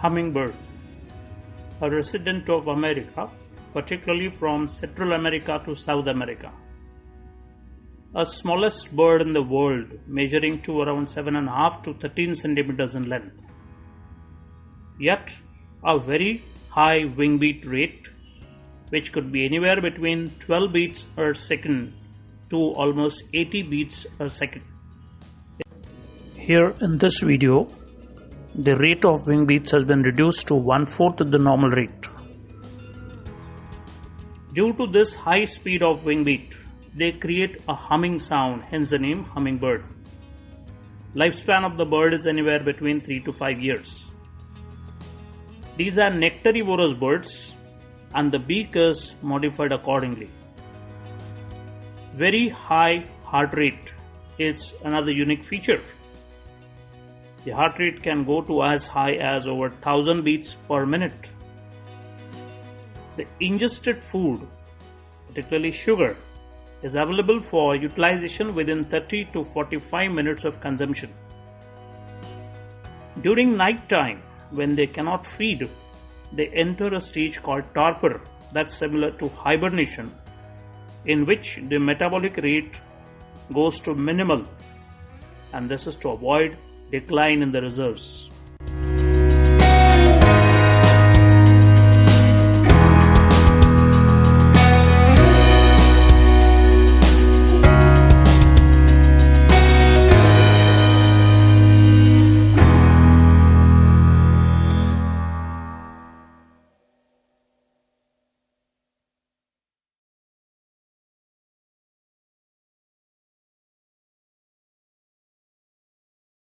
Hummingbird, a resident of America, particularly from Central America to South America. A smallest bird in the world, measuring to around 7.5 to 13 centimeters in length. Yet, a very high wing beat rate, which could be anywhere between 12 beats per second to almost 80 beats per second. Here in this video, the rate of wing beats has been reduced to 1/4 of the normal rate. Due to this high speed of wing beat, they create a humming sound, hence the name hummingbird. Lifespan of the bird is anywhere between 3 to 5 years. These are nectarivorous birds and the beak is modified accordingly. Very high heart rate is another unique feature. The heart rate can go to as high as over 1000 beats per minute. The ingested food, particularly sugar, is available for utilization within 30 to 45 minutes of consumption. During night time, when they cannot feed, they enter a stage called torpor, that's similar to hibernation, in which the metabolic rate goes to minimal, and this is to avoid decline in the reserves.